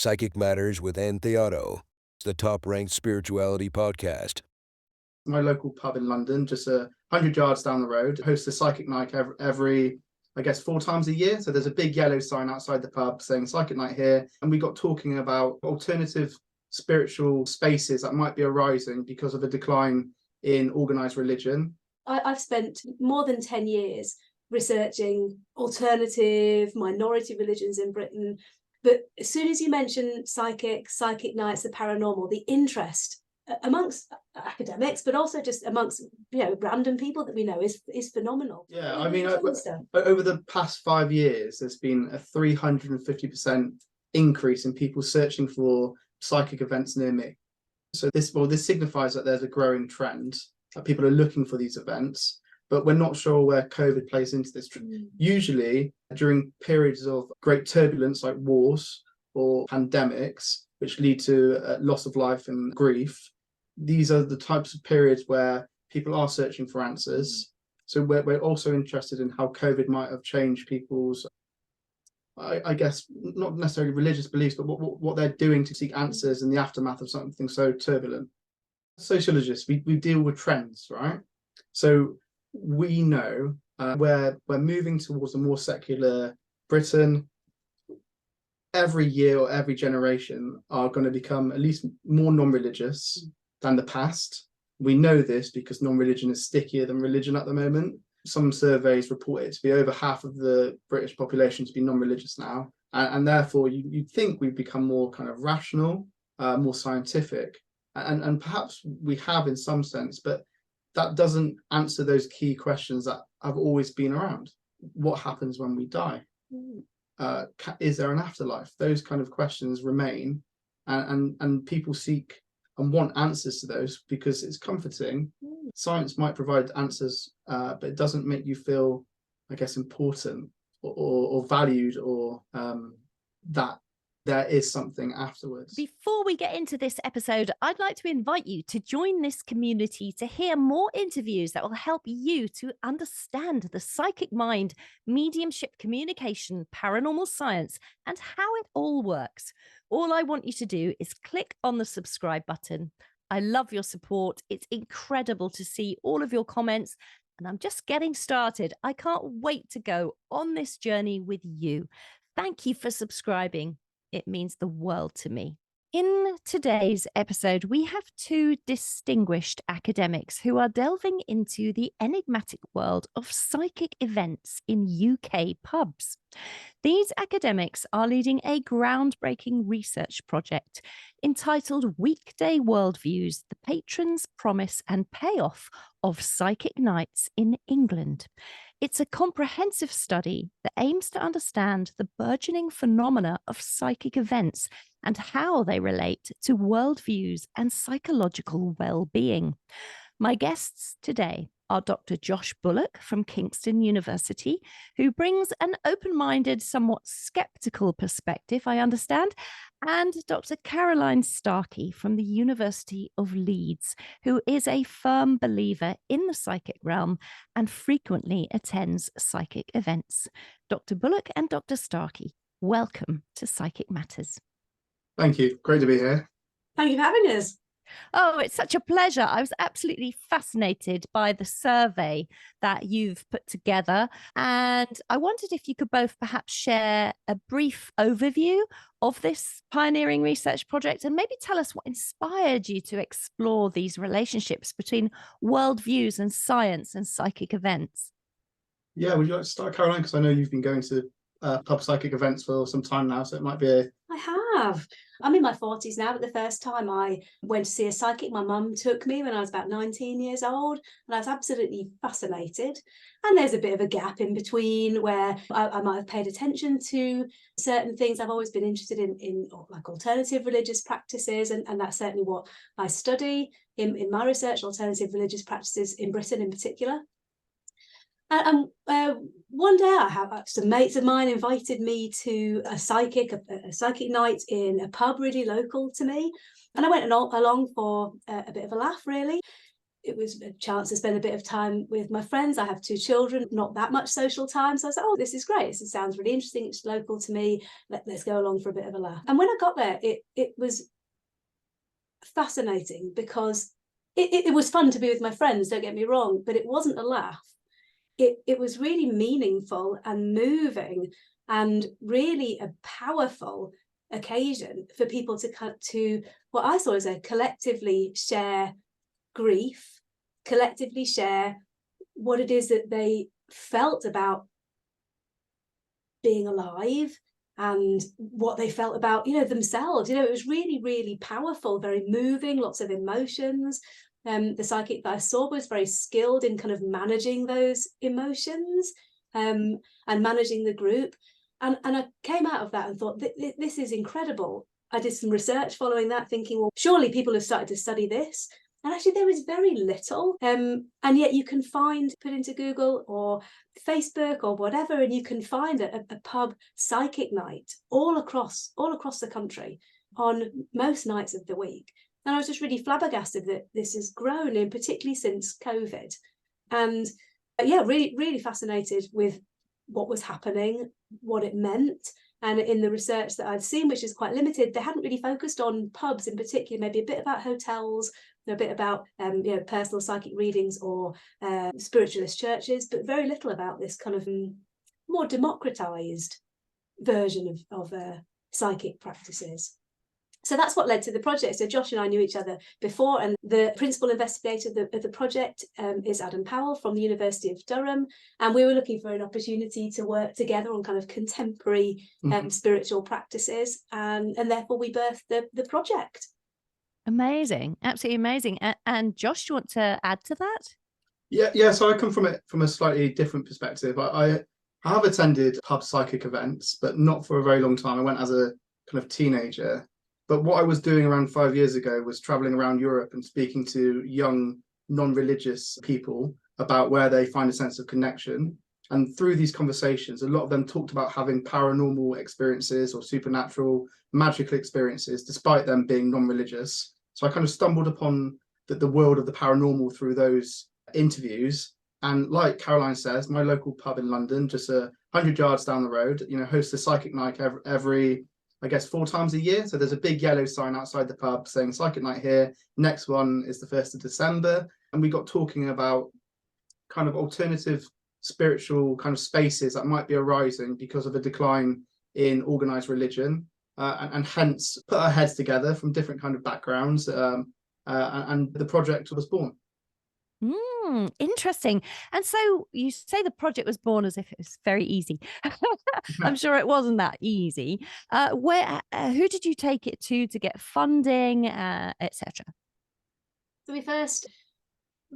Psychic Matters with Ann Theotto, the top-ranked spirituality podcast. My local pub in London, just 100 yards down the road, hosts a psychic night every, I guess, 4 times a year. So there's a big yellow sign outside the pub saying psychic night here. And we got talking about alternative spiritual spaces that might be arising because of a decline in organised religion. I've spent more than 10 years researching alternative minority religions in Britain. But as soon as you mention psychic nights, the paranormal, the interest amongst academics, but also just amongst random people that we know is phenomenal. Yeah, I mean, over the past 5 years, there's been a 350% increase in people searching for psychic events near me. So this signifies that there's a growing trend, that people are looking for these events, but we're not sure where COVID plays into this. Usually during periods of great turbulence like wars or pandemics, which lead to loss of life and grief, these are the types of periods where people are searching for answers. So we're also interested in how COVID might have changed people's, I guess, not necessarily religious beliefs, but what they're doing to seek answers in the aftermath of something so turbulent. Sociologists, we deal with trends, right? So we know we're moving towards a more secular Britain. Every year or every generation are going to become at least more non-religious than the past. We know this because non-religion is stickier than religion at the moment. Some surveys report it to be over half of the British population to be non-religious now. And therefore, you'd think we've become more kind of rational, more scientific. And perhaps we have in some sense, but that doesn't answer those key questions that have always been around. What happens when we die? Is there an afterlife? Those kind of questions remain, and people seek and want answers to those because it's comforting. Science might provide answers, but it doesn't make you feel, I guess, important or valued, or that there is something afterwards. Before we get into this episode, I'd like to invite you to join this community to hear more interviews that will help you to understand the psychic mind, mediumship, communication, paranormal science, and how it all works. All I want you to do is click on the subscribe button. I love your support. It's incredible to see all of your comments, and I'm just getting started. I can't wait to go on this journey with you. Thank you for subscribing. It means the world to me. In today's episode, we have 2 distinguished academics who are delving into the enigmatic world of psychic events in UK pubs. These academics are leading a groundbreaking research project entitled Weekday Worldviews, the Patron's Promise and Payoff of Psychic Nights in England. It's a comprehensive study that aims to understand the burgeoning phenomena of psychic events and how they relate to worldviews and psychological well-being. My guests today are Dr. Josh Bullock from Kingston University, who brings an open-minded, somewhat skeptical perspective, I understand, and Dr. Caroline Starkey from the University of Leeds, who is a firm believer in the psychic realm and frequently attends psychic events. Dr. Bullock and Dr. Starkey, welcome to Psychic Matters. Thank you. Great to be here. Thank you for having us. Oh, it's such a pleasure. I was absolutely fascinated by the survey that you've put together. And I wondered if you could both perhaps share a brief overview of this pioneering research project and maybe tell us what inspired you to explore these relationships between worldviews and science and psychic events. Yeah, would you like to start, Caroline? Because I know you've been going to pub psychic events for some time now, so it might be I have. I'm in my 40s now, but the first time I went to see a psychic, my mum took me when I was about 19 years old, and I was absolutely fascinated. And there's a bit of a gap in between where I might have paid attention to certain things. I've always been interested in like alternative religious practices, and that's certainly what I study in my research, alternative religious practices in Britain in particular. And one day some mates of mine invited me to a psychic night in a pub really local to me. And I went along for a bit of a laugh, really. it was a chance to spend a bit of time with my friends. I have 2 children, not that much social time. So I was like, oh, this is great. This sounds really interesting. It's local to me. Let's go along for a bit of a laugh. And when I got there, it was fascinating because it was fun to be with my friends, don't get me wrong, but it wasn't a laugh. It was really meaningful and moving and really a powerful occasion for people to come to what I saw as a collectively share grief, collectively share what it is that they felt about being alive and what they felt about, themselves. It was really, really powerful, very moving, lots of emotions. The psychic that I saw was very skilled in kind of managing those emotions and managing the group. And I came out of that and thought, this is incredible. I did some research following that, thinking, well, surely people have started to study this. And actually there was very little. And yet you can put into Google or Facebook or whatever, and you can find a pub psychic night all across the country on most nights of the week. And I was just really flabbergasted that this has grown, and particularly since COVID. And really, really fascinated with what was happening, what it meant. And in the research that I'd seen, which is quite limited, they hadn't really focused on pubs in particular, maybe a bit about hotels, a bit about personal psychic readings or spiritualist churches, but very little about this kind of more democratized version of psychic practices. So that's what led to the project. So Josh and I knew each other before, and the principal investigator of the project is Adam Powell from the University of Durham, and we were looking for an opportunity to work together on kind of contemporary spiritual practices, and therefore we birthed the project. Amazing, absolutely amazing. And Josh, do you want to add to that? Yeah. So I come from a slightly different perspective. I have attended pub psychic events, but not for a very long time. I went as a kind of teenager. But what I was doing around 5 years ago was traveling around Europe and speaking to young non-religious people about where they find a sense of connection. And through these conversations, a lot of them talked about having paranormal experiences or supernatural, magical experiences, despite them being non-religious. So I kind of stumbled upon the world of the paranormal through those interviews. And like Caroline says, my local pub in London, just 100 yards down the road, hosts a psychic night every I guess 4 times a year. So there's a big yellow sign outside the pub saying psychic night here. Next one is the 1st of December. And we got talking about kind of alternative spiritual kind of spaces that might be arising because of a decline in organized religion, and hence put our heads together from different kind of backgrounds, and the project was born. Interesting. And so you say the project was born as if it was very easy. I'm sure it wasn't that easy. Who did you take it to get funding, etc.? So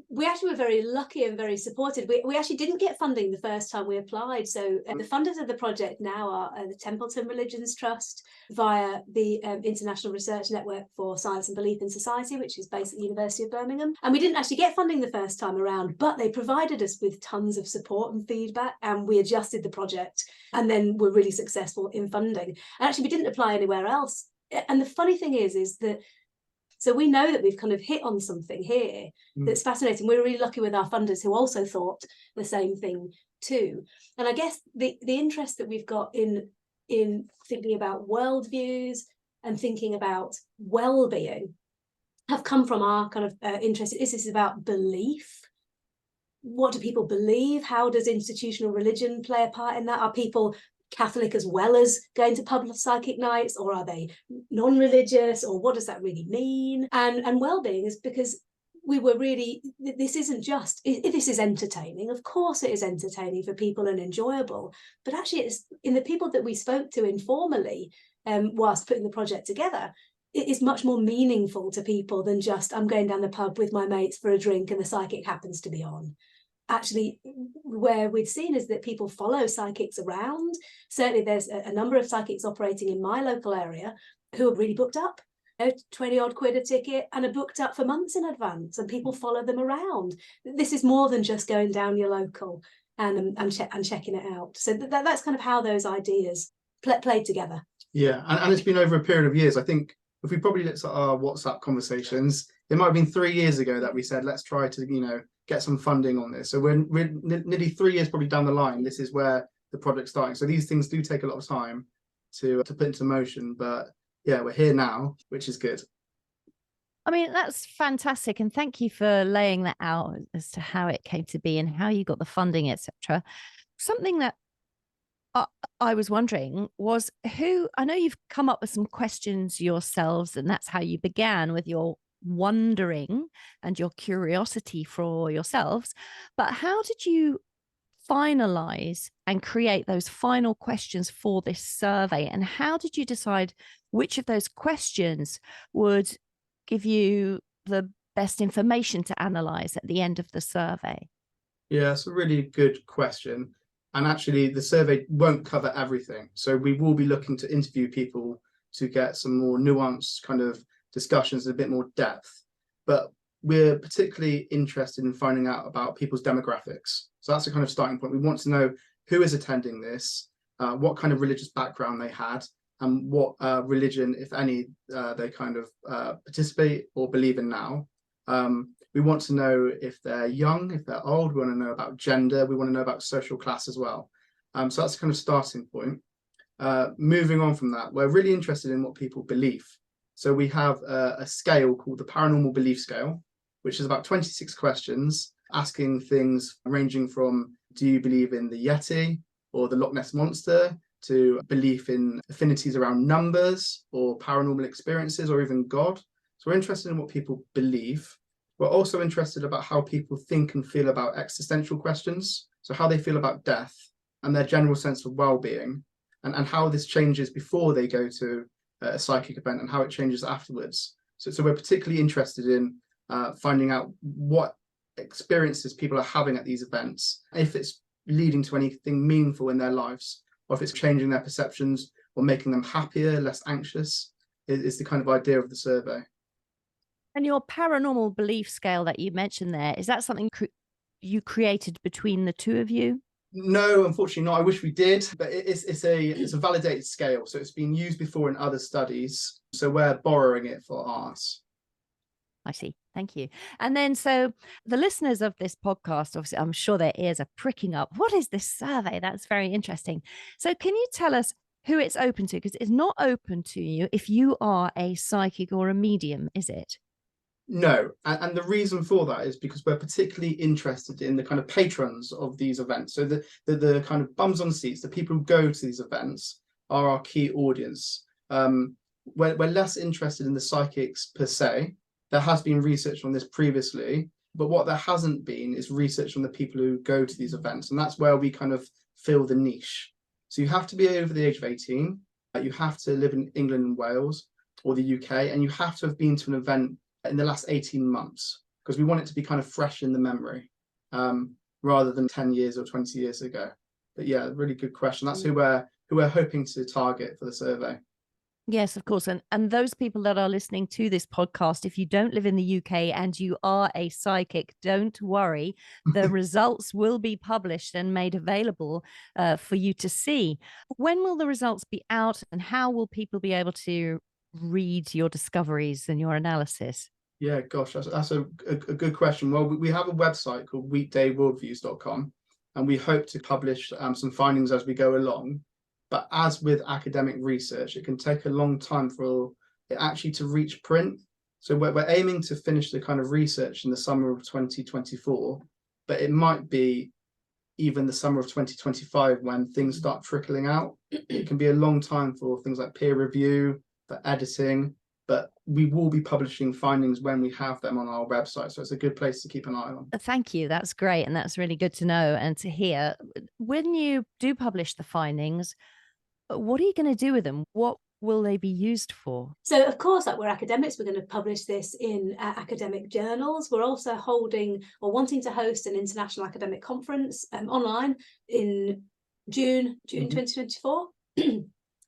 we actually were very lucky and very supported. We actually didn't get funding the first time we applied. So the funders of the project now are the Templeton Religions Trust via the International Research Network for Science and Belief in Society, which is based at the University of Birmingham. And we didn't actually get funding the first time around, but they provided us with tons of support and feedback, and we adjusted the project and then were really successful in funding. And actually we didn't apply anywhere else. And the funny thing is that so we know that we've kind of hit on something here that's fascinating. We're really lucky with our funders who also thought the same thing too. And I guess the interest that we've got in thinking about worldviews and thinking about well-being have come from our kind of interest. This is about belief. What do people believe? How does institutional religion play a part in that? Are people Catholic as well as going to pub psychic nights, or are they non-religious, or what does that really mean? And well-being is because we were really, this isn't just, this is entertaining. Of course it is entertaining for people and enjoyable, but actually it's in the people that we spoke to informally whilst putting the project together, it is much more meaningful to people than just I'm going down the pub with my mates for a drink and the psychic happens to be on. Actually, where we've seen is that people follow psychics around. Certainly there's a number of psychics operating in my local area who are really booked up, 20 odd quid a ticket, and are booked up for months in advance, and people follow them around. This is more than just going down your local and checking it out. So that's kind of how those ideas played together. Yeah, and it's been over a period of years. I think if we probably looked at our WhatsApp conversations, It might have been 3 years ago that we said, let's try to, get some funding on this. So we're nearly 3 years probably down the line. This is where the project's starting. So these things do take a lot of time to put into motion. But yeah, we're here now, which is good. I mean, that's fantastic. And thank you for laying that out as to how it came to be and how you got the funding, etc. Something that I was wondering was I know you've come up with some questions yourselves, and that's how you began with your wondering and your curiosity for yourselves. But how did you finalize and create those final questions for this survey? And how did you decide which of those questions would give you the best information to analyze at the end of the survey? Yeah, it's a really good question. And actually, the survey won't cover everything. So we will be looking to interview people to get some more nuanced kind of discussions, a bit more depth. But we're particularly interested in finding out about people's demographics. So that's a kind of starting point. We want to know who is attending this, what kind of religious background they had, and what religion, if any, they kind of participate or believe in now. We want to know if they're young, if they're old. We want to know about gender. We want to know about social class as well. So that's a kind of starting point. Moving on from that, we're really interested in what people believe. So we have a scale called the paranormal belief scale, which is about 26 questions asking things ranging from, do you believe in the Yeti or the Loch Ness Monster, to belief in affinities around numbers or paranormal experiences or even God. So we're interested in what people believe. We're also interested about how people think and feel about existential questions. So how they feel about death and their general sense of well-being, and how this changes before they go to a psychic event and how it changes afterwards. So we're particularly interested in finding out what experiences people are having at these events, if it's leading to anything meaningful in their lives, or if it's changing their perceptions or making them happier, less anxious, is the kind of idea of the survey. And your paranormal belief scale that you mentioned there, is that something you created between the two of you? No, unfortunately not. I wish we did, but it's a validated scale. So it's been used before in other studies. So we're borrowing it for ours. I see. Thank you. And then, so the listeners of this podcast, obviously, I'm sure their ears are pricking up. What is this survey? That's very interesting. So can you tell us who it's open to? Because it's not open to you if you are a psychic or a medium, is it? No, and the reason for that is because we're particularly interested in the kind of patrons of these events. So the kind of bums on seats, the people who go to these events are our key audience. We're less interested in the psychics per se. There has been research on this previously, but what there hasn't been is research on the people who go to these events. And that's where we kind of fill the niche. So you have to be over the age of 18, you have to live in England and Wales or the UK, and you have to have been to an event in the last 18 months, because we want it to be kind of fresh in the memory, rather than 10 years or 20 years ago. But yeah, really good question. That's who we're hoping to target for the survey. Yes, of course. And those people that are listening to this podcast, if you don't live in the UK and you are a psychic, don't worry. The results will be published and made available for you to see. When will the results be out, and how will people be able to read your discoveries and your analysis? Yeah, gosh, that's a good question. Well, we have a website called weekdayworldviews.com, and we hope to publish some findings as we go along. But as with academic research, it can take a long time for it actually to reach print. So we're aiming to finish the kind of research in the summer of 2024, but it might be even the summer of 2025 when things start trickling out. It can be a long time for things like peer review, for editing, but we will be publishing findings when we have them on our website. So it's a good place to keep an eye on. Thank you. That's great. And that's really good to know and to hear. When you do publish the findings, what are you going to do with them? What will they be used for? So, of course, like we're academics, we're going to publish this in academic journals. We're also holding or wanting to host an international academic conference online in June 2024.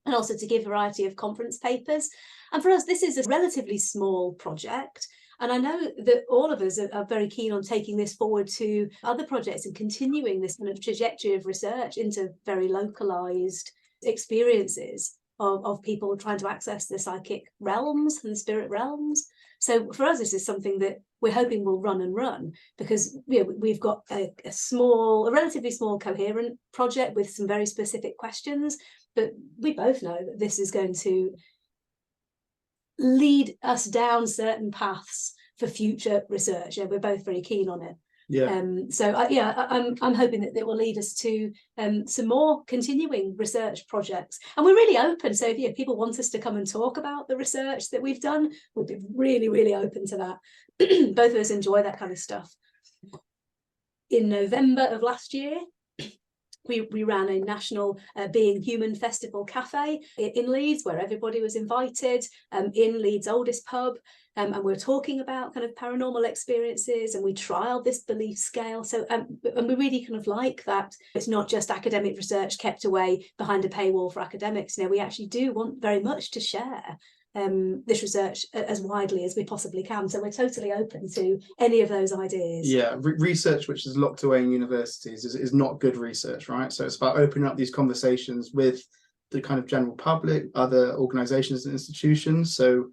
And also to give a variety of conference papers. And for us, this is a relatively small project. And I know that all of us are very keen on taking this forward to other projects and continuing this kind of trajectory of research into very localized experiences. of people trying to access the psychic realms and the spirit realms. So for us, this is something that we're hoping will run and run, because we've got a relatively small, coherent project with some very specific questions. But we both know that this is going to lead us down certain paths for future research. We're both very keen on it. I'm hoping that it will lead us to some more continuing research projects, and we're really open. So if people want us to come and talk about the research that we've done, we'd be really, really open to that. Both of us enjoy that kind of stuff. In November of last year, we ran a national Being Human Festival Cafe in Leeds, where everybody was invited, in Leeds' oldest pub. And we're talking about kind of paranormal experiences, and we trialed this belief scale. So, and we really kind of like that it's not just academic research kept away behind a paywall for academics. We actually do want very much to share this research as widely as we possibly can. So we're totally open to any of those ideas. Research which is locked away in universities is not good research, right? So it's about opening up these conversations with the kind of general public, other organizations and institutions. So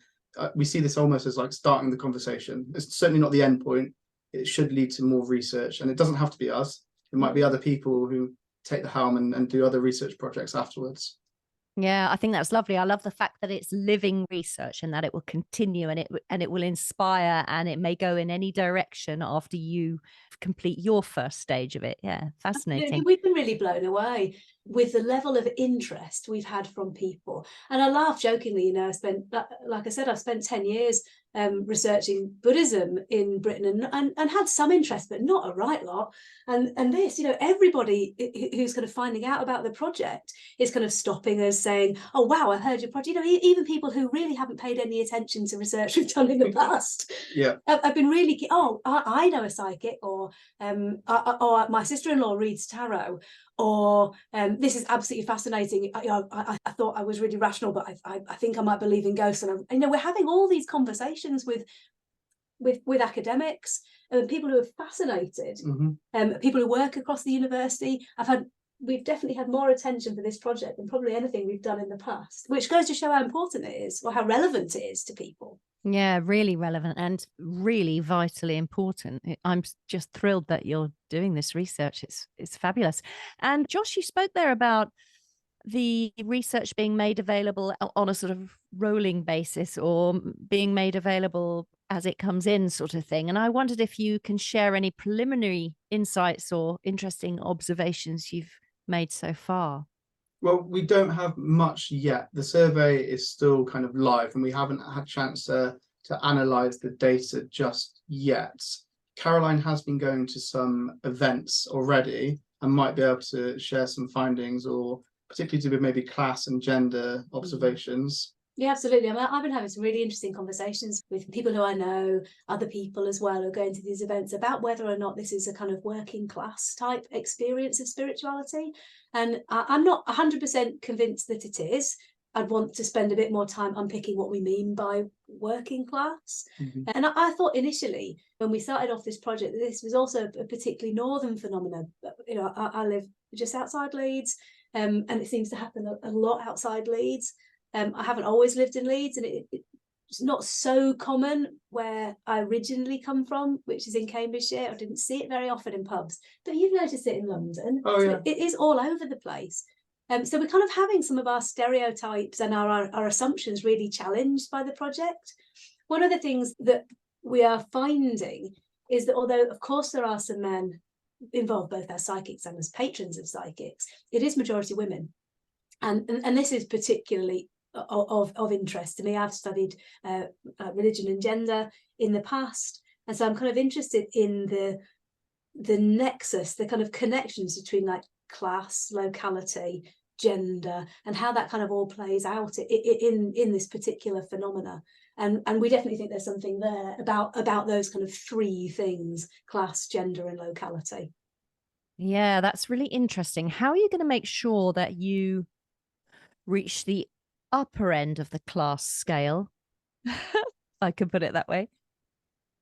we see this almost as like starting the conversation. It's certainly not the end point. It should lead to more research, and it doesn't have to be us. It might be other people who take the helm and do other research projects afterwards. Yeah, I think that's lovely. I love the fact that it's living research and that it will continue, and it will inspire, and it may go in any direction after you complete your first stage of it. Yeah, fascinating. We've been really blown away with the level of interest we've had from people. And I laugh jokingly, I've spent 10 years researching Buddhism in Britain and had some interest, but not a right lot. And this, everybody who's kind of finding out about the project is kind of stopping us, saying, "Oh wow, I heard your project." Even people who really haven't paid any attention to research we've done in the past. I've been really, I know a psychic, or my sister-in-law reads tarot, or this is absolutely fascinating. I thought I was really rational, but I think I might believe in ghosts. And we're having all these conversations with academics and people who are fascinated, people who work across the university. We've definitely had more attention for this project than probably anything we've done in the past, which goes to show how important it is, or how relevant it is to people. Yeah, really relevant and really vitally important. I'm just thrilled that you're doing this research. It's fabulous. And Josh, you spoke there about the research being made available on a sort of rolling basis, or being made available as it comes in, sort of thing. And I wondered if you can share any preliminary insights or interesting observations you've made so far. Well, we don't have much yet. The survey is still kind of live, and we haven't had a chance to analyze the data just yet. Caroline has been going to some events already and might be able to share some findings, or particularly to do with maybe class and gender observations. Yeah, absolutely. I've been having some really interesting conversations with people who I know, other people as well, who are going to these events, about whether or not this is a kind of working class type experience of spirituality. And I'm not 100% convinced that it is. I'd want to spend a bit more time unpicking what we mean by working class. And I thought initially, when we started off this project, that this was also a particularly northern phenomenon. I live just outside Leeds, and it seems to happen a lot outside Leeds. I haven't always lived in Leeds, and it's not so common where I originally come from, which is in Cambridgeshire. I didn't see it very often in pubs, but you've noticed it in London. Yeah. It is all over the place. So we're kind of having some of our stereotypes and our assumptions really challenged by the project. One of the things that we are finding is that, although of course there are some men involved, both as psychics and as patrons of psychics, it is majority women. And this is particularly of interest to me. I've studied religion and gender in the past, and so I'm kind of interested in the nexus, the kind of connections between like class, locality, gender, and how that kind of all plays out in this particular phenomena. And we definitely think there's something there about those kind of three things: class, gender, and locality. Yeah, that's really interesting. How are you going to make sure that you reach the upper end of the class scale? I could put it that way.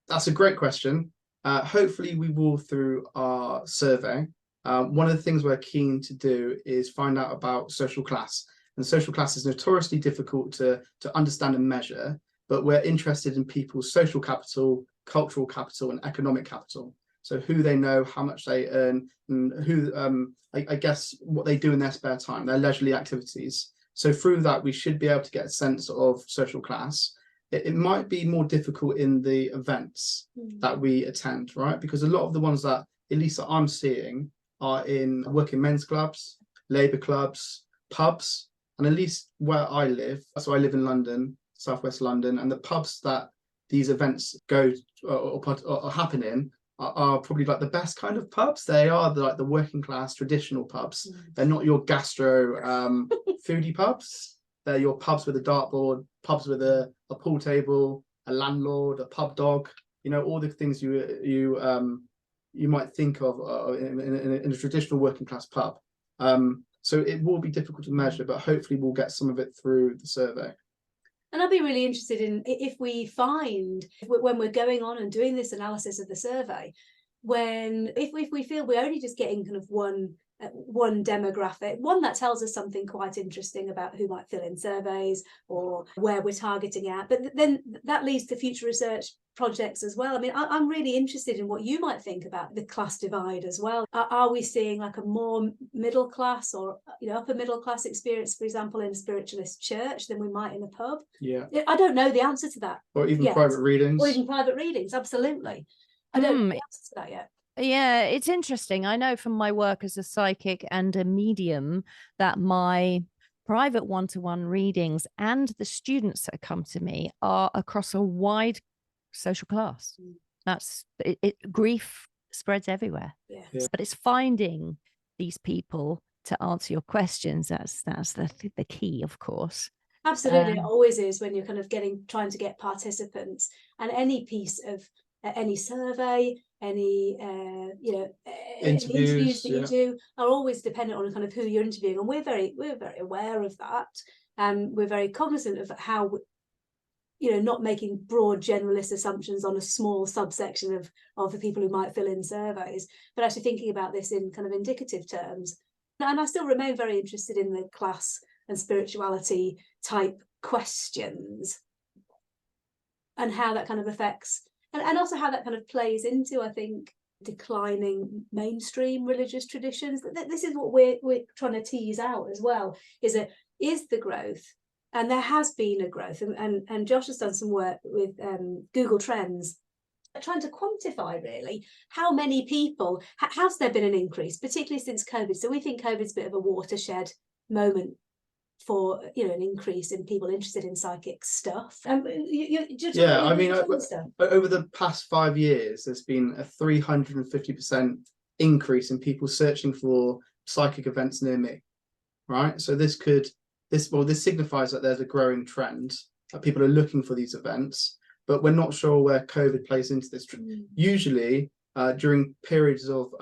That's a great question. Hopefully we will through our survey. One of the things we're keen to do is find out about social class And social class is notoriously difficult to understand and measure, but we're interested in people's social capital, cultural capital, and economic capital. So who they know, how much they earn, and who, I guess, what they do in their spare time, their leisurely activities. So through that, we should be able to get a sense of social class. It might be more difficult in the events that we attend, right? Because a lot of the ones that, at least that I'm seeing, are in working men's clubs, labour clubs, pubs, and at least where I live. So I live in London, southwest London, and the pubs that these events go or happen in are probably like the best kind of pubs. They are like the working class traditional pubs. They're not your gastro foodie pubs. They're your pubs with a dartboard, pubs with a pool table, a landlord, a pub dog. You know, all the things you might think of in a traditional working class pub. So it will be difficult to measure, but hopefully we'll get some of it through the survey. And I'll be really interested in if we find, when we're going on and doing this analysis of the survey, if we feel we're only just getting kind of one demographic, one that tells us something quite interesting about who might fill in surveys or where we're targeting at, but then that leads to future research projects as well. I mean, I'm really interested in what you might think about the class divide as well. Are we seeing like a more middle class or upper middle class experience, for example, in a spiritualist church than we might in a pub? Yeah, I don't know the answer to that. or even private readings. Or even private readings, absolutely. I don't know the answer to that yet. Yeah, it's interesting. I know from my work as a psychic and a medium that my private one-to-one readings and the students that come to me are across a wide social class. That's it. Grief spreads everywhere. Yeah. But it's finding these people to answer your questions. That's the key, of course. Absolutely, it always is when you're kind of trying to get participants, and any piece of any survey, any interviews that you do are always dependent on kind of who you're interviewing, and we're very aware of that, and we're very cognizant of how not making broad generalist assumptions on a small subsection of the people who might fill in surveys, but actually thinking about this in kind of indicative terms. And I still remain very interested in the class and spirituality type questions and how that kind of affects, and also how that kind of plays into, I think, declining mainstream religious traditions. This is what we're trying to tease out as well, is the growth, and there has been a growth, and Josh has done some work with Google Trends, trying to quantify really how many people, has there been an increase, particularly since COVID. So we think COVID's a bit of a watershed moment for an increase in people interested in psychic stuff. I mean, over the past 5 years, there's been a 350% increase in people searching for psychic events near me. Right, so this signifies that there's a growing trend that people are looking for these events, but we're not sure where COVID plays into this. Usually, during periods of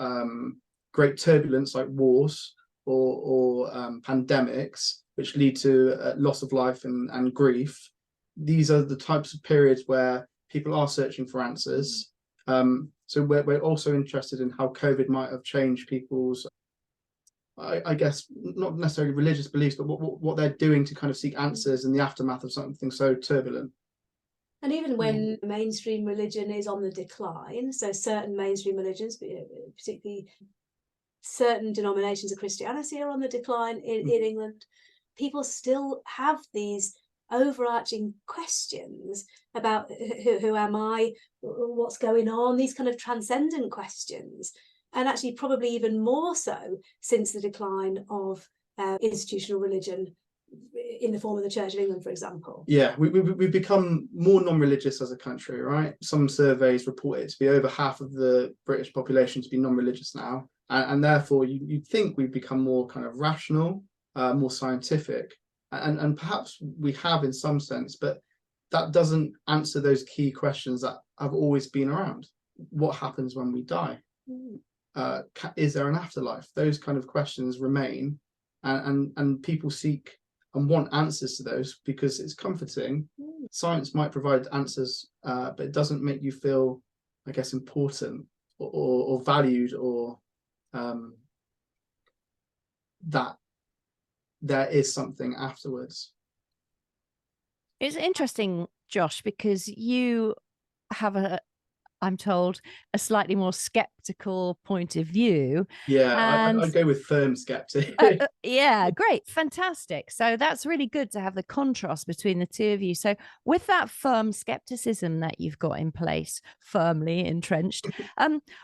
great turbulence like wars or pandemics, which lead to loss of life and grief, these are the types of periods where people are searching for answers. So we're also interested in how COVID might have changed people's, I guess, not necessarily religious beliefs, but what they're doing to kind of seek answers in the aftermath of something so turbulent. And even when mainstream religion is on the decline, so certain mainstream religions, particularly certain denominations of Christianity, are on the decline in England, people still have these overarching questions about who am I, what's going on, these kind of transcendent questions. And actually probably even more so since the decline of institutional religion in the form of the Church of England, for example. Yeah, we've become more non-religious as a country, right? Some surveys report it to be over half of the British population to be non-religious now. And therefore, you'd think we've become more kind of rational, more scientific. And perhaps we have in some sense, but that doesn't answer those key questions that have always been around. What happens when we die? Is there an afterlife? Those kind of questions remain, and people seek and want answers to those because it's comforting. Science might provide answers, but it doesn't make you feel, I guess, important or valued, or that there is something afterwards. It's interesting, Josh, because you have I'm told, a slightly more skeptical point of view. Yeah, And I'd go with firm skeptic. yeah, great, fantastic. So that's really good to have the contrast between the two of you. So with that firm skepticism that you've got in place, firmly entrenched,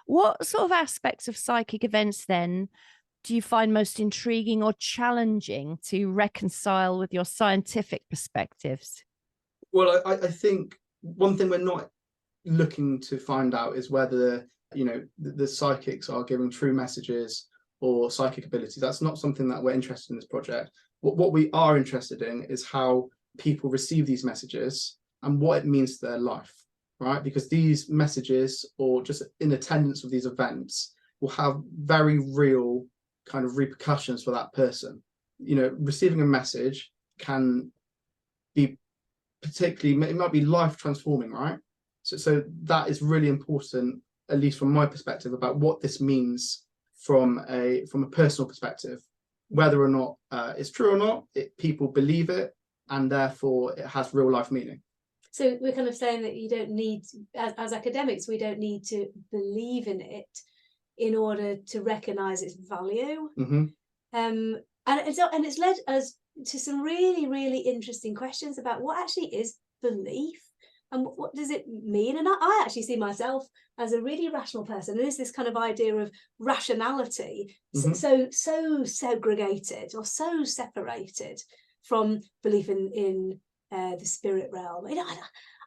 what sort of aspects of psychic events then do you find most intriguing or challenging to reconcile with your scientific perspectives? Well, I think one thing we're not looking to find out is whether, you know, the psychics are giving true messages or psychic ability. That's not something that we're interested in this project. What we are interested in is how people receive these messages and what it means to their life, right? Because these messages, or just in attendance of these events, will have very real kind of repercussions for that person. You know, receiving a message can be particularly, it might be life transforming, right? So that is really important, at least from my perspective, about what this means from a personal perspective, whether or not it's true or not. People believe it, and therefore it has real life meaning. So we're kind of saying that you don't need, as academics, we don't need to believe in it in order to recognise its value. Mm-hmm. And it's led us to some really, really interesting questions about what actually is belief and what does it mean. And I actually see myself as a really rational person. There is this kind of idea of rationality, Mm-hmm. so segregated or so separated from belief in the spirit realm. You know,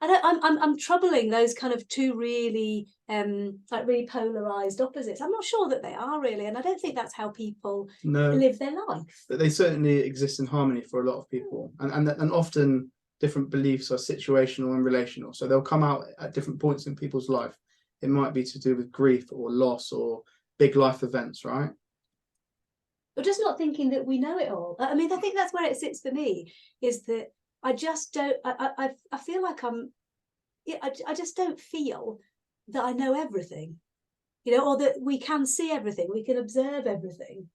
I'm troubling those kind of two really like really polarized opposites. I'm not sure that they are really, and I don't think that's how people live their life. But they certainly exist in harmony for a lot of people, and often different beliefs are situational and relational. So they'll come out at different points in people's life. It might be to do with grief or loss or big life events, right? But just not thinking that we know it all. I mean, I think that's where it sits for me, is that I just don't, I feel like I just don't feel that I know everything, you know, or that we can see everything, we can observe everything.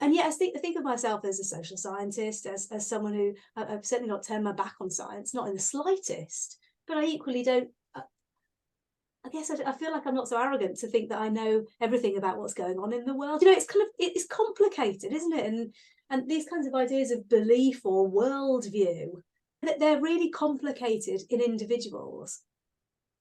And yet I think of myself as a social scientist, as someone who, I've certainly not turned my back on science, not in the slightest, but I equally don't, I guess I feel like I'm not so arrogant to think that I know everything about what's going on in the world. You know, it's complicated, isn't it? And these kinds of ideas of belief or worldview, they're really complicated in individuals.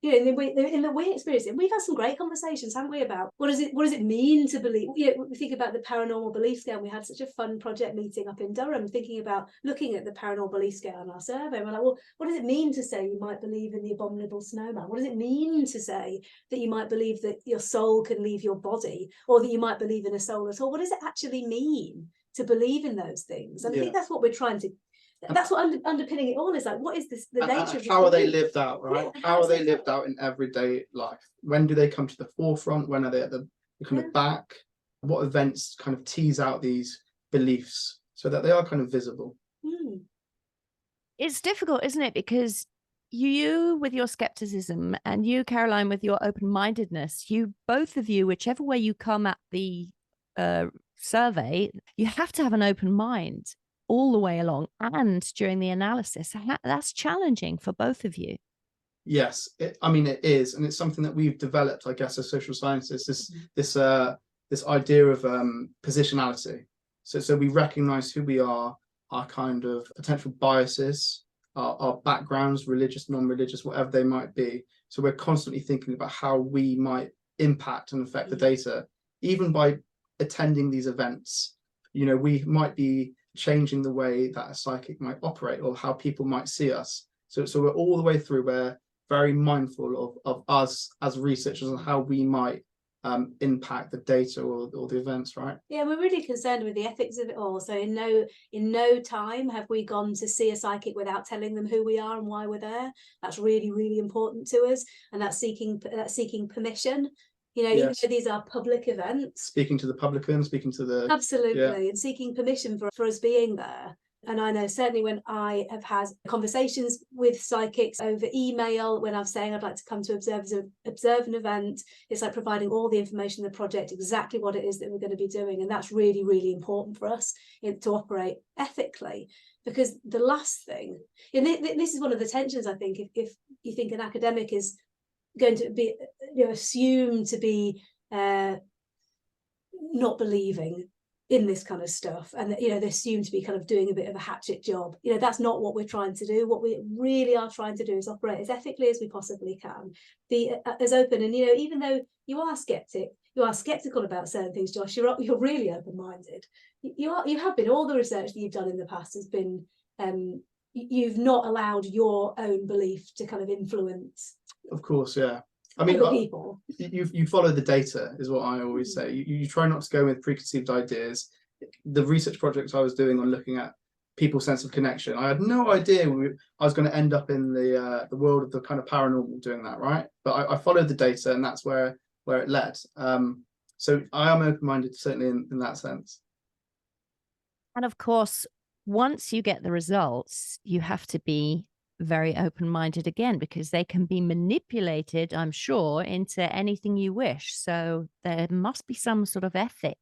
You know, in the way experience, and we've had some great conversations, haven't we, about what does it mean to believe? You know, we think about the paranormal belief scale. And we had such a fun project meeting up in Durham, looking at the paranormal belief scale on our survey. And we're like, well, what does it mean to say you might believe in the abominable snowman? What does it mean to say that you might believe that your soul can leave your body, or that you might believe in a soul at all? What does it actually mean to believe in those things? And I think that's what we're trying to. That's what underpinning it all is, like, what is this, the nature of how are they lived out, right? Yeah, how are they lived out in everyday life? When do they come to the forefront? When are they at the kind of back? What events kind of tease out these beliefs so that they are kind of visible? It's difficult, isn't it? Because you with your skepticism and you, Caroline, with your open-mindedness, you both of you, whichever way you come at the survey, you have to have an open mind all the way along and during the analysis. That's challenging for both of you. Yes, I mean, it is, and it's something that we've developed, I guess, as social scientists. This idea of positionality. So we recognize who we are, our kind of potential biases, our backgrounds, religious, non-religious, whatever they might be. So we're constantly thinking about how we might impact and affect the data, even by attending these events. You know, we might be changing the way that a psychic might operate or how people might see us. So we're all the way through. We're very mindful of us as researchers and how we might impact the data or the events, right? Yeah, we're really concerned with the ethics of it all. So in no time have we gone to see a psychic without telling them who we are and why we're there. That's really, really important to us, and that's seeking permission. You know, even though these are public events, speaking to the publican, speaking to the absolutely, and seeking permission for us being there. And I know certainly when I have had conversations with psychics over email, when I'm saying I'd like to come to observe an event, it's like providing all the information in the project, exactly what it is that we're going to be doing. And that's really, really important for us to operate ethically. Because the last thing, and this is one of the tensions, I think, if you think an academic is going to be assumed to be not believing in this kind of stuff, and they assume to be kind of doing a bit of a hatchet job. That's not what we're trying to do. What we really are trying to do is operate as ethically as we possibly can, be as open. And even though you are skeptical about certain things, Josh, you're really open-minded. You have been. All the research that you've done in the past has been you've not allowed your own belief to kind of influence. Of course, yeah. I mean, people. You follow the data, is what I always say. You try not to go with preconceived ideas. The research projects I was doing on looking at people's sense of connection, I had no idea I was going to end up in the world of the kind of paranormal doing that, right? But I followed the data, and that's where it led. So I am open-minded, certainly in that sense. And of course, once you get the results, you have to be very open-minded again, because they can be manipulated, I'm sure, into anything you wish. So there must be some sort of ethic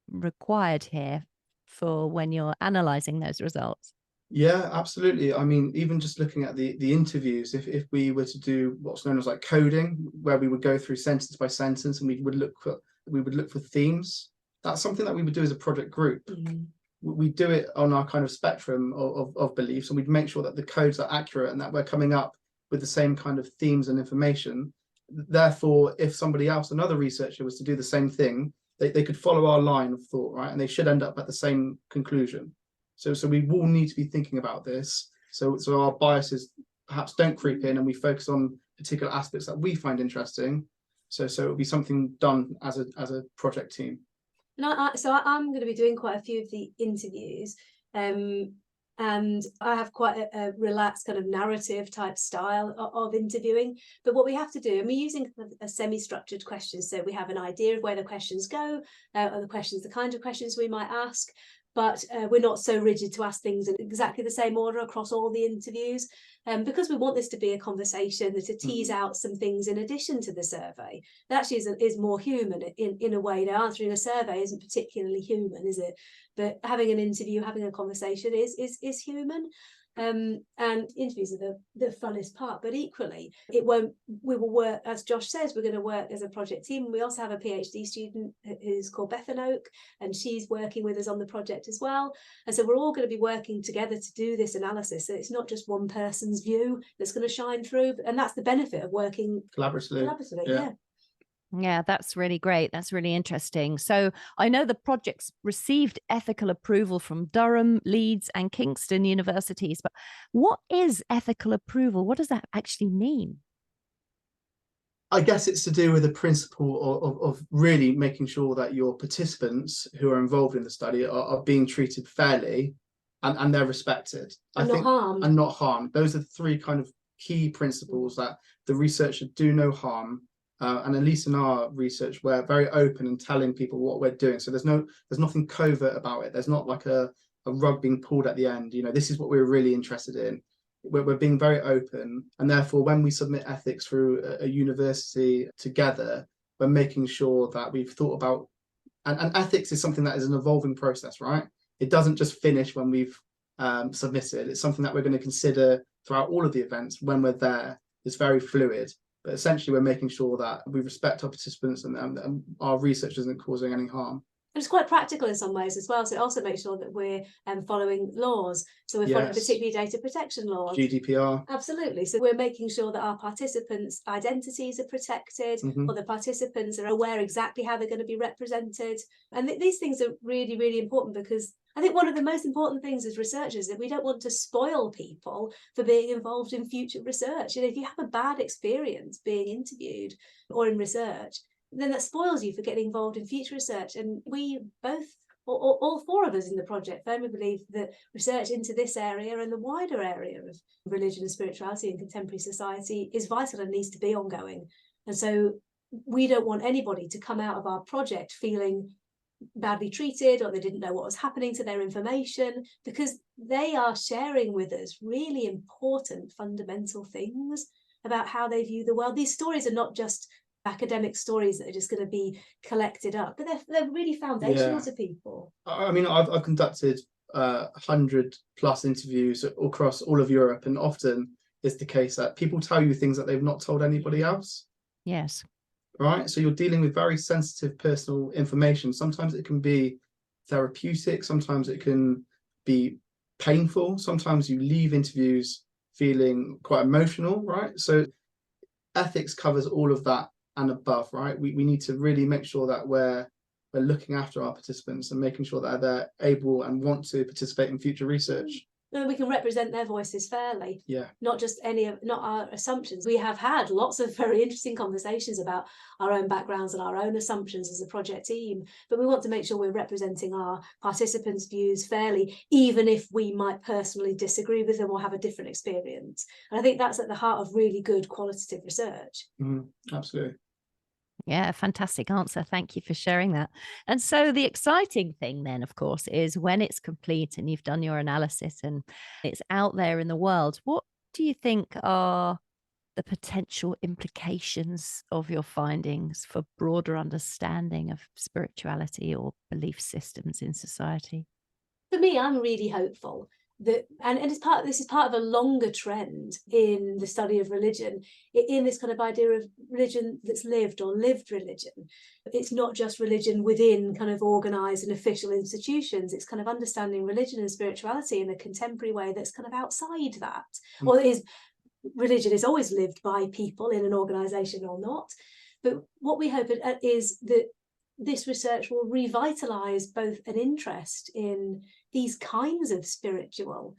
required here for when you're analyzing those results. Yeah, absolutely. I mean, even just looking at the interviews, if we were to do what's known as like coding, where we would go through sentence by sentence and we would look for themes, that's something that we would do as a project group. Mm-hmm. We do it on our kind of spectrum of beliefs, and we'd make sure that the codes are accurate and that we're coming up with the same kind of themes and information. Therefore, if somebody else, another researcher, was to do the same thing, they could follow our line of thought, right? And they should end up at the same conclusion. So we will need to be thinking about this. So our biases perhaps don't creep in, and we focus on particular aspects that we find interesting. So it'll be something done as a project team. And I'm going to be doing quite a few of the interviews, and I have quite a relaxed kind of narrative type style of interviewing. But what we have to do, and we're using a semi-structured questions, so we have an idea of where the questions go, or the kind of questions we might ask. But we're not so rigid to ask things in exactly the same order across all the interviews, because we want this to be a conversation, to tease out some things in addition to the survey. That actually is more human in a way. Now, answering a survey isn't particularly human, is it? But having an interview, having a conversation is human. And interviews are the funnest part, but equally we will work, as Josh says, we're going to work as a project team. We also have a PhD student who's called Bethan Oak, and she's working with us on the project as well. And so we're all going to be working together to do this analysis. So it's not just one person's view that's going to shine through, and that's the benefit of working collaboratively. Yeah. Yeah, that's really great. That's really interesting. So I know the project's received ethical approval from Durham, Leeds, and Kingston universities, but what is ethical approval? What does that actually mean? I guess it's to do with the principle of really making sure that your participants who are involved in the study are being treated fairly and they're respected. And not harmed. Those are the three kind of key principles, that the research should do no harm. And at least in our research, we're very open and telling people what we're doing. So there's nothing covert about it. There's not like a rug being pulled at the end. This is what we're really interested in. We're being very open. And therefore, when we submit ethics through a university together, we're making sure that we've thought about, and ethics is something that is an evolving process, right? It doesn't just finish when we've submitted. It's something that we're going to consider throughout all of the events when we're there. It's very fluid. But essentially, we're making sure that we respect our participants and our research isn't causing any harm. And it's quite practical in some ways as well. So it also makes sure that we're following laws. So we're following particularly data protection laws. GDPR. Absolutely. So we're making sure that our participants' identities are protected, or the participants are aware exactly how they're going to be represented. And these things are really, really important, because I think one of the most important things as researchers is that we don't want to spoil people for being involved in future research. If you have a bad experience being interviewed or in research, then that spoils you for getting involved in future research. And we both, all four of us in the project, firmly believe that research into this area and the wider area of religion and spirituality in contemporary society is vital and needs to be ongoing. And so we don't want anybody to come out of our project feeling badly treated, or they didn't know what was happening to their information, because they are sharing with us really important fundamental things about how they view the world. These stories are not just academic stories that are just going to be collected up, but they're really foundational to people. I mean, I've conducted 100+ interviews across all of Europe, and often it's the case that people tell you things that they've not told anybody else. Yes. Right. So you're dealing with very sensitive personal information. Sometimes it can be therapeutic, sometimes it can be painful, sometimes you leave interviews feeling quite emotional, right? So ethics covers all of that and above, right? We need to really make sure that we're looking after our participants and making sure that they're able and want to participate in future research. And we can represent their voices fairly. Yeah. Not just not our assumptions. We have had lots of very interesting conversations about our own backgrounds and our own assumptions as a project team, but we want to make sure we're representing our participants' views fairly, even if we might personally disagree with them or have a different experience. And I think that's at the heart of really good qualitative research. Absolutely. Yeah, fantastic answer. Thank you for sharing that. And so the exciting thing then, of course, is when it's complete and you've done your analysis and it's out there in the world, what do you think are the potential implications of your findings for broader understanding of spirituality or belief systems in society? For me, I'm really hopeful that, and this is part of a longer trend in the study of religion, in this kind of idea of religion that's lived, or lived religion. It's not just religion within kind of organized and official institutions. It's kind of understanding religion and spirituality in a contemporary way that's kind of outside that. Or religion is always lived by people in an organization or not. But what we hope is that this research will revitalize both an interest in these kinds of spiritual,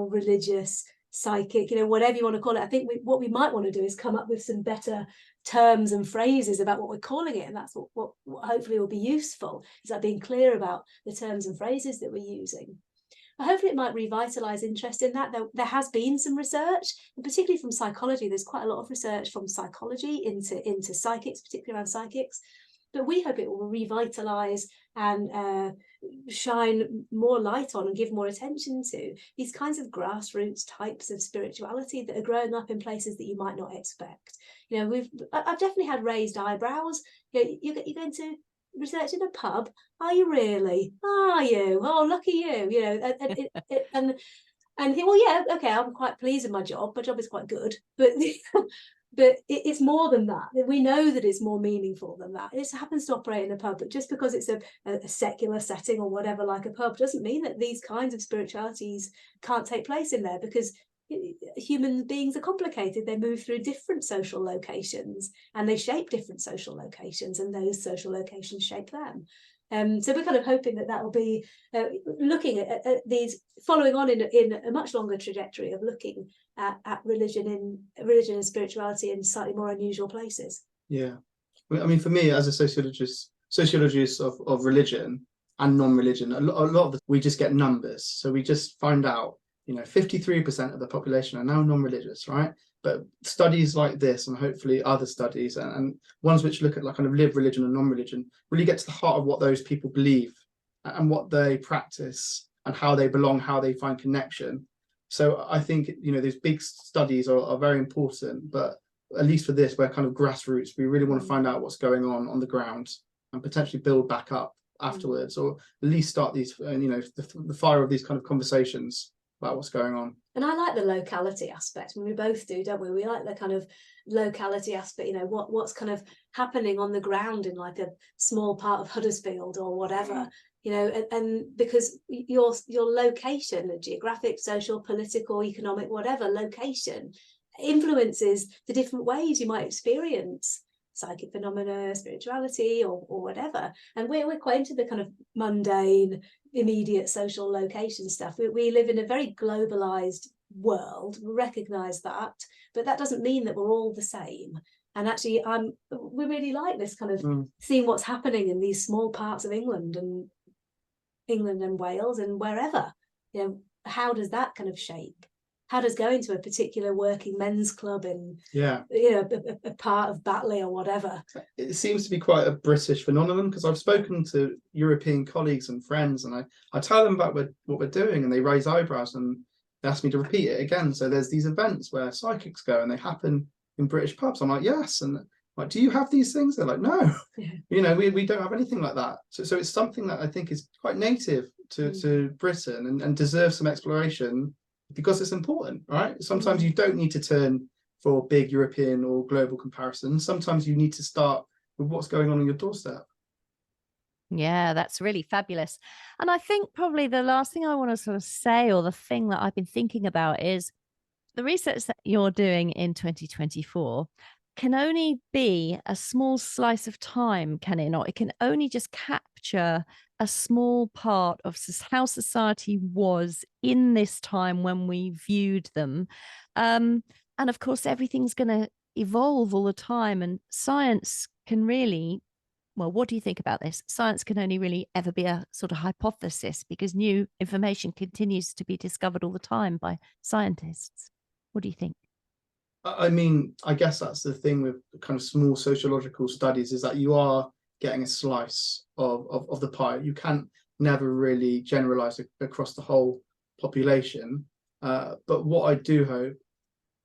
religious, psychic, whatever you want to call it. I think what we might want to do is come up with some better terms and phrases about what we're calling it, and that's what hopefully will be useful, is that being clear about the terms and phrases that we're using. But hopefully it might revitalize interest in that. There has been some research, and particularly from psychology. There's quite a lot of research from psychology into psychics, particularly around psychics. But we hope it will revitalize and shine more light on and give more attention to these kinds of grassroots types of spirituality that are growing up in places that you might not expect. I've definitely had raised eyebrows. You're going to research in a pub? Are you really? Are you? Oh, lucky you. And think, well, yeah, okay, I'm quite pleased with my job. My job is quite good, but it's more than that. We know that it's more meaningful than that. It happens to operate in a pub, but just because it's a secular setting or whatever, like a pub, doesn't mean that these kinds of spiritualities can't take place in there, because human beings are complicated. They move through different social locations and they shape different social locations, and those social locations shape them. So we're kind of hoping that will be looking at these, following on in a much longer trajectory of looking at religion and spirituality in slightly more unusual places. Yeah, I mean, for me as a sociologist of religion and non-religion, a lot of we just get numbers. So we just find out 53% of the population are now non-religious, right? But studies like this, and hopefully other studies, and ones which look at like kind of lived religion and non-religion, really get to the heart of what those people believe and what they practice and how they belong, how they find connection. So I think these big studies are very important, but at least for this, we're kind of grassroots. We really want to find out what's going on the ground and potentially build back up afterwards, or at least start these the fire of these kind of conversations about what's going on. And I like the locality aspect. I mean, we both do, don't we? We like the kind of locality aspect, what's kind of happening on the ground in like a small part of Huddersfield or whatever, and because your location, the geographic, social, political, economic, whatever location, influences the different ways you might experience psychic phenomena, spirituality, or whatever. And we're quite into the kind of mundane, immediate social location stuff. We live in a very globalized world. We recognize that, but that doesn't mean that we're all the same. And actually, we really like this kind of seeing what's happening in these small parts of England and Wales and wherever. How does that kind of shape how does going to a particular working men's club in, Yeah. a part of Batley or whatever? It seems to be quite a British phenomenon, because I've spoken to European colleagues and friends, and I tell them about what we're doing, and they raise eyebrows and they ask me to repeat it again. So there's these events where psychics go, and they happen in British pubs. I'm like, yes. And like, do you have these things? They're like, no. Yeah. We don't have anything like that. So it's something that I think is quite native to Britain, and deserves some exploration, because it's important, right? Sometimes you don't need to turn for big European or global comparisons. Sometimes you need to start with what's going on your doorstep. Yeah, that's really fabulous. And I think probably the last thing I want to sort of say, or the thing that I've been thinking about, is the research that you're doing in 2024 can only be a small slice of time, can it not? It can only just capture a small part of how society was in this time when we viewed them. And of course, everything's going to evolve all the time, and science can really, well, what do you think about this? Science can only really ever be a sort of hypothesis, because new information continues to be discovered all the time by scientists. What do you think? I mean, I guess that's the thing with kind of small sociological studies, is that you are getting a slice of the pie. You can't never really generalize across the whole population. But what I do hope,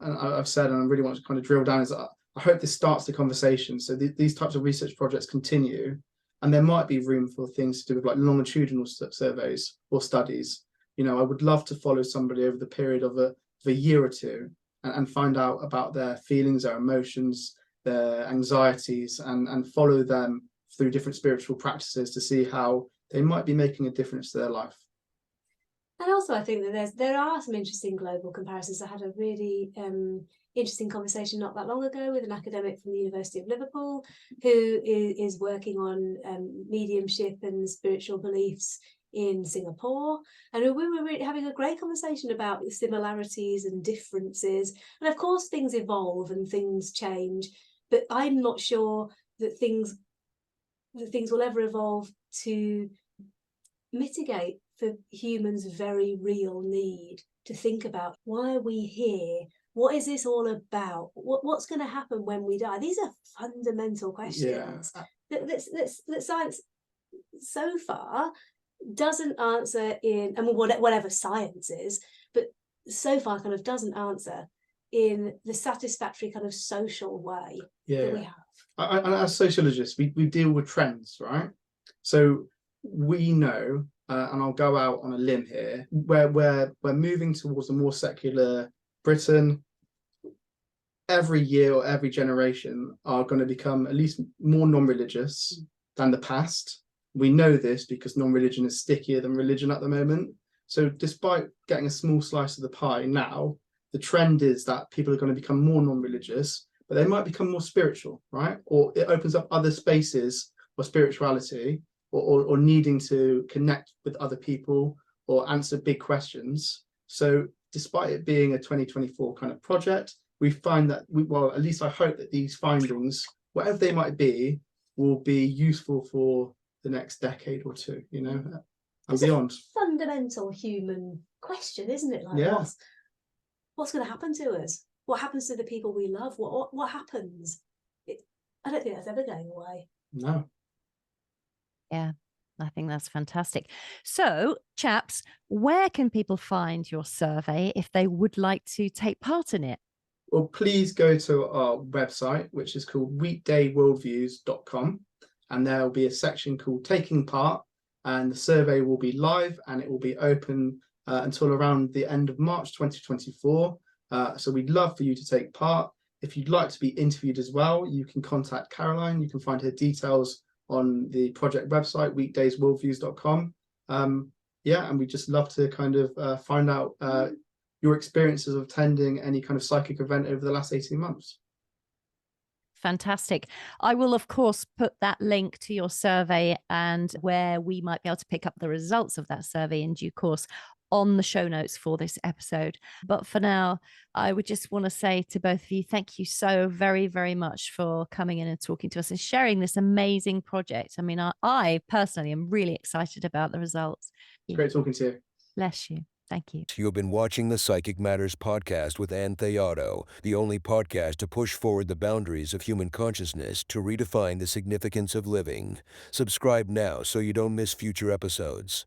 and I've said, and I really want to kind of drill down, is that I hope this starts the conversation. So these types of research projects continue, and there might be room for things to do with like longitudinal surveys or studies. I would love to follow somebody over the period of a year or two, and find out about their feelings, their emotions, their anxieties, and follow them through different spiritual practices to see how they might be making a difference to their life. And also, I think that there are some interesting global comparisons. I had a really interesting conversation not that long ago with an academic from the University of Liverpool who is working on mediumship and spiritual beliefs in Singapore, and we were really having a great conversation about the similarities and differences. And of course things evolve and things change, but I'm not sure that things will ever evolve to mitigate for humans' very real need to think about, why are we here? What is this all about? What's going to happen when we die? These are fundamental questions that science so far doesn't answer in, I mean, whatever science is, but so far kind of doesn't answer in the satisfactory kind of social way that we have. And as sociologists, we deal with trends, right? So we know, and I'll go out on a limb here, where we're moving towards a more secular Britain. Every year or every generation are going to become at least more non-religious than the past. We know this because non-religion is stickier than religion at the moment. So despite getting a small slice of the pie now, the trend is that people are going to become more non-religious, but they might become more spiritual, right? Or it opens up other spaces for spirituality, or needing to connect with other people or answer big questions. So despite it being a 2024 kind of project, we find that, at least I hope that these findings, whatever they might be, will be useful for the next decade or two, and beyond. A fundamental human question, isn't it? Like, what's going to happen to us? What happens to the people we love? What happens? I don't think that's ever going away. No. Yeah, I think that's fantastic. So, chaps, where can people find your survey if they would like to take part in it? Well, please go to our website, which is called weekdayworldviews.com, and there will be a section called Taking Part, and the survey will be live and it will be open until around the end of March 2024. So we'd love for you to take part. If you'd like to be interviewed as well, you can contact Caroline. You can find her details on the project website, weekdaysworldviews.com. And we'd just love to kind of find out your experiences of attending any kind of psychic event over the last 18 months. Fantastic. I will, of course, put that link to your survey and where we might be able to pick up the results of that survey in due course on the show notes for this episode. But for now, I would just want to say to both of you, thank you so very, very much for coming in and talking to us and sharing this amazing project. I mean, I personally am really excited about the results. Great talking to you. Bless you. Thank you. You have been watching the Psychic Matters podcast with Ann Theodo, the only podcast to push forward the boundaries of human consciousness to redefine the significance of living. Subscribe now so you don't miss future episodes.